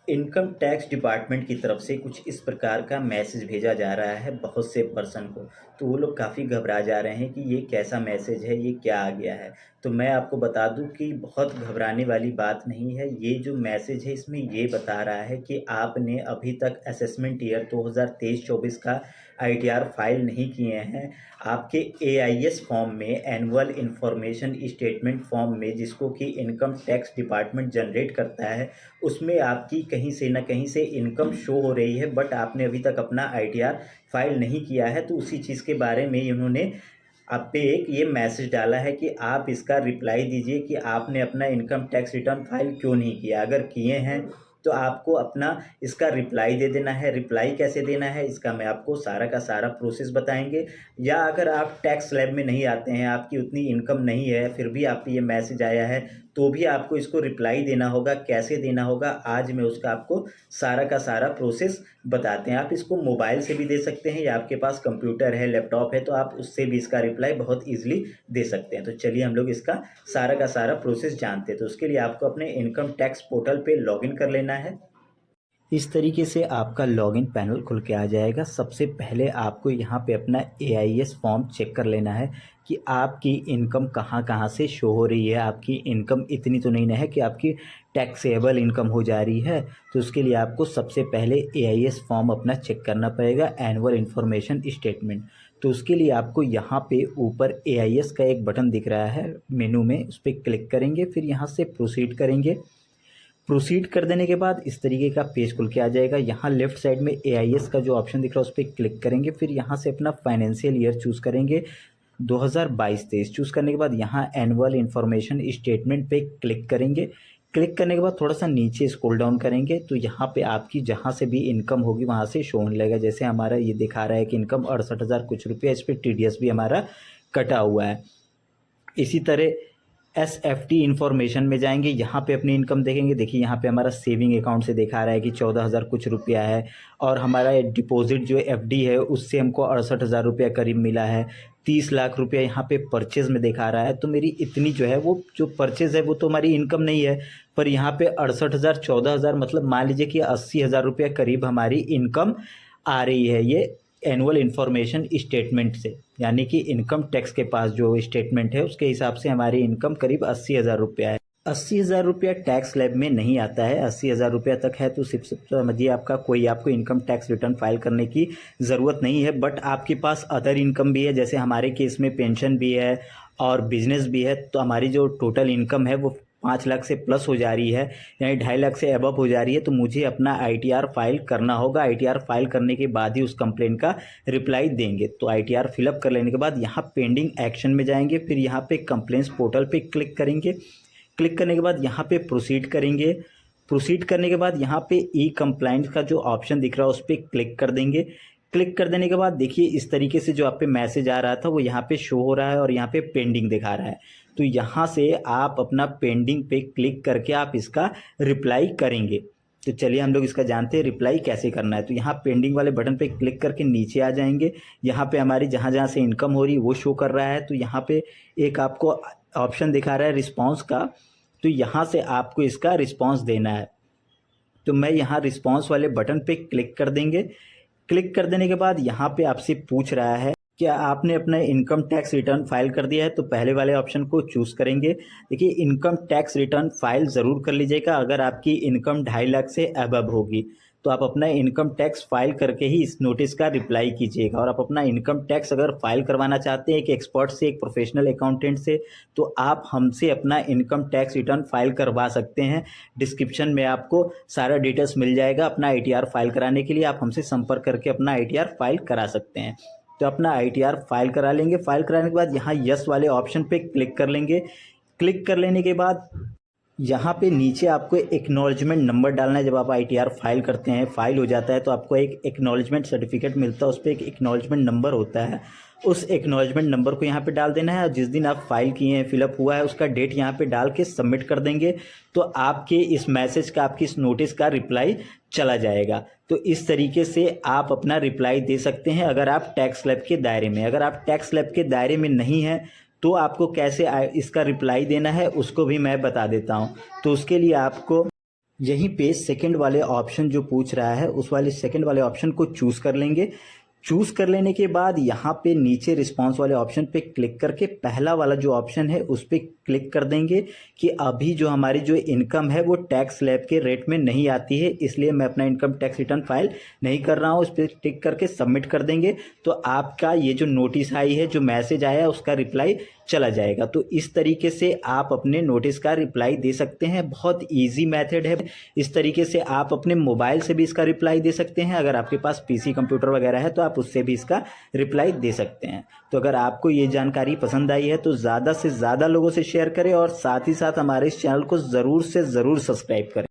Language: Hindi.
इनकम टैक्स डिपार्टमेंट की तरफ से कुछ इस प्रकार का मैसेज भेजा जा रहा है बहुत से पर्सन को। तो वो लोग काफ़ी घबरा जा रहे हैं कि ये कैसा मैसेज है, ये क्या आ गया है। तो मैं आपको बता दूं कि बहुत घबराने वाली बात नहीं है। ये जो मैसेज है इसमें ये बता रहा है कि आपने अभी तक असेसमेंट ईयर 2023-24 का आईटीआर फाइल नहीं किए हैं। आपके एआईएस फॉर्म में, एनुअल इंफॉर्मेशन स्टेटमेंट फॉर्म में, जिसको कि इनकम टैक्स डिपार्टमेंट जनरेट करता है, उसमें आपकी कहीं से न कहीं से इनकम शो हो रही है, बट आपने अभी तक अपना आईटीआर फाइल नहीं किया है। तो उसी चीज़ के बारे में इन्होंने आप पे एक ये मैसेज डाला है कि आप इसका रिप्लाई दीजिए कि आपने अपना इनकम टैक्स रिटर्न फाइल क्यों नहीं किया। अगर किए हैं तो आपको अपना इसका रिप्लाई दे देना है। रिप्लाई कैसे देना है इसका मैं आपको सारा का सारा प्रोसेस बताएंगे। या अगर आप टैक्स स्लैब में नहीं आते हैं, आपकी उतनी इनकम नहीं है, फिर भी आप पे ये मैसेज आया है, तो भी आपको इसको रिप्लाई देना होगा। कैसे देना होगा आज मैं उसका आपको सारा का सारा प्रोसेस बताते हैं। आप इसको मोबाइल से भी दे सकते हैं, या आपके पास कंप्यूटर है, लैपटॉप है, तो आप उससे भी इसका रिप्लाई बहुत ईजिली दे सकते हैं। तो चलिए हम लोग इसका सारा का सारा प्रोसेस जानते हैं। तो उसके लिए आपको अपने इनकम टैक्स पोर्टल पे लॉगिन कर लेना है। इस तरीके से आपका लॉगिन पैनल खुल के आ जाएगा। सबसे पहले आपको यहाँ पे अपना एआईएस फॉर्म चेक कर लेना है कि आपकी इनकम कहाँ कहाँ से शो हो रही है। आपकी इनकम इतनी तो नहीं ना है कि आपकी टैक्सेबल इनकम हो जा रही है। तो उसके लिए आपको सबसे पहले एआईएस फॉर्म अपना चेक करना पड़ेगा, एनुअल इन्फॉर्मेशन स्टेटमेंट। तो उसके लिए आपको यहाँ पे ऊपर एआईएस का एक बटन दिख रहा है मेनू में, उस पर क्लिक करेंगे, फिर यहाँ से प्रोसीड करेंगे। प्रोसीड कर देने के बाद इस तरीके का पेज खुल के आ जाएगा। यहाँ लेफ्ट साइड में एआईएस का जो ऑप्शन दिख रहा है उस पर क्लिक करेंगे, फिर यहाँ से अपना फाइनेंशियल ईयर चूज़ करेंगे 2022-23। चूज़ करने के बाद यहाँ एनुअल इन्फॉर्मेशन स्टेटमेंट पे क्लिक करेंगे। क्लिक करने के बाद थोड़ा सा नीचे स्क्रॉल डाउन करेंगे तो यहाँ पे आपकी जहाँ से भी इनकम होगी वहाँ से शो होने लगेगा। जैसे हमारा ये दिखा रहा है कि इनकम 68,000 कुछ रुपया, इस पर टीडीएस भी हमारा कटा हुआ है। इसी तरह SFT इन्फॉर्मेशन में जाएंगे, यहाँ पे अपनी इनकम देखेंगे। देखिए यहाँ पे हमारा सेविंग अकाउंट से दिखा रहा है कि 14,000 कुछ रुपया है, और हमारा डिपॉजिट जो FD है उससे हमको 68,000 रुपया करीब मिला है। 30 लाख रुपया यहाँ पे परचेज में दिखा रहा है। तो मेरी इतनी जो है वो जो परचेज है वो तो हमारी इनकम नहीं है, पर यहाँ पे 68,000 14,000 मतलब मान लीजिए कि 80,000 रुपया करीब हमारी इनकम आ रही है ये एनुअल इन्फॉर्मेशन स्टेटमेंट से। यानी कि इनकम टैक्स के पास जो स्टेटमेंट है उसके हिसाब से हमारी इनकम करीब 80,000 रुपया है। 80,000 रुपया टैक्स स्लैब में नहीं आता है। 80,000 रुपया तक है तो सिर्फ समझिए आपका कोई आपको इनकम टैक्स रिटर्न फाइल करने की ज़रूरत नहीं है। बट आपके पास अदर इनकम भी है, जैसे हमारे केस में पेंशन भी है और बिजनेस भी है। तो हमारी जो टोटल इनकम है वो 5 लाख से प्लस हो जा रही है, यानी 2.5 लाख से अबव हो जा रही है। तो मुझे अपना आईटीआर फाइल करना होगा। आईटीआर फाइल करने के बाद ही उस कंप्लेन का रिप्लाई देंगे। तो आईटीआर फिलअप कर लेने के बाद यहाँ पेंडिंग एक्शन में जाएंगे, फिर यहाँ पे कंप्लेंट्स पोर्टल पे क्लिक करेंगे। क्लिक करने के बाद यहाँ पे प्रोसीड करेंगे। प्रोसीड करने के बाद यहाँ पे ई कंप्लाइंट का जो ऑप्शन दिख रहा है उस पर क्लिक कर देंगे। क्लिक कर देने के बाद देखिए इस तरीके से जो आप पे मैसेज आ रहा था वो यहाँ पे शो हो रहा है और यहाँ पे पेंडिंग दिखा रहा है। तो यहाँ से आप अपना पेंडिंग पे क्लिक करके आप इसका रिप्लाई करेंगे। तो चलिए हम लोग इसका जानते हैं रिप्लाई कैसे करना है। तो यहाँ पेंडिंग वाले बटन पे क्लिक करके नीचे आ जाएंगे। यहाँ पे हमारी जहाँ जहाँ से इनकम हो रही है वो शो कर रहा है। तो यहाँ पे एक आपको ऑप्शन दिखा रहा है रिस्पॉन्स का, तो यहाँ से आपको इसका रिस्पॉन्स देना है। तो मैं यहाँ रिस्पॉन्स वाले बटन पे क्लिक कर देंगे। क्लिक कर देने के बाद यहाँ पे आपसे पूछ रहा है क्या आपने अपना इनकम टैक्स रिटर्न फाइल कर दिया है। तो पहले वाले ऑप्शन को चूज़ करेंगे। देखिए इनकम टैक्स रिटर्न फाइल ज़रूर कर लीजिएगा अगर आपकी इनकम 2.5 लाख से अबव होगी। तो आप अपना इनकम टैक्स फाइल करके ही इस नोटिस का रिप्लाई कीजिएगा। और आप अपना इनकम टैक्स अगर फाइल करवाना चाहते हैं एक एक्सपर्ट से, एक प्रोफेशनल अकाउंटेंट से, तो आप हमसे अपना इनकम टैक्स रिटर्न फाइल करवा सकते हैं। डिस्क्रिप्शन में आपको सारा डिटेल्स मिल जाएगा। अपना आईटीआर फाइल कराने के लिए आप हमसे संपर्क करके अपना आईटीआर फाइल करा सकते हैं। तो अपना आईटीआर फाइल करा लेंगे। फाइल कराने के बाद यहाँ यस वाले ऑप्शन पे क्लिक कर लेंगे। क्लिक कर लेने के बाद यहाँ पे नीचे आपको एक्नॉलेजमेंट नंबर डालना है। जब आप आईटीआर फाइल करते हैं, फाइल हो जाता है, तो आपको एक एक्नॉलेजमेंट सर्टिफिकेट मिलता है, उस पर एक एक्नॉलेजमेंट नंबर होता है। उस एक्नॉलेजमेंट नंबर को यहाँ पे डाल देना है और जिस दिन आप फाइल किए हैं, फिलअप हुआ है, उसका डेट यहाँ पे डाल के सबमिट कर देंगे। तो आपके इस मैसेज का, आपकी इस नोटिस का रिप्लाई चला जाएगा। तो इस तरीके से आप अपना रिप्लाई दे सकते हैं अगर आप टैक्स स्लैब के दायरे में। अगर आप टैक्स स्लैब के दायरे में नहीं हैं तो आपको कैसे इसका रिप्लाई देना है उसको भी मैं बता देता हूँ। तो उसके लिए आपको यहीं पे सेकंड वाले ऑप्शन जो पूछ रहा है उस वाले सेकंड वाले ऑप्शन को चूज़ कर लेंगे। चूज़ कर लेने के बाद यहाँ पे नीचे रिस्पॉन्स वाले ऑप्शन पे क्लिक करके पहला वाला जो ऑप्शन है उस पर क्लिक कर देंगे कि अभी जो हमारी जो इनकम है वो टैक्स स्लैब के रेट में नहीं आती है, इसलिए मैं अपना इनकम टैक्स रिटर्न फाइल नहीं कर रहा हूँ। उस पर क्लिक करके सबमिट कर देंगे तो आपका ये जो नोटिस आई है, जो मैसेज आया है, उसका रिप्लाई चला जाएगा। तो इस तरीके से आप अपने नोटिस का रिप्लाई दे सकते हैं। बहुत इजी मेथड है। इस तरीके से आप अपने मोबाइल से भी इसका रिप्लाई दे सकते हैं। अगर आपके पास पीसी कंप्यूटर वगैरह है तो आप उससे भी इसका रिप्लाई दे सकते हैं। तो अगर आपको ये जानकारी पसंद आई है तो ज़्यादा से ज़्यादा लोगों से शेयर करें और साथ ही साथ हमारे इस चैनल को ज़रूर से ज़रूर सब्सक्राइब करें।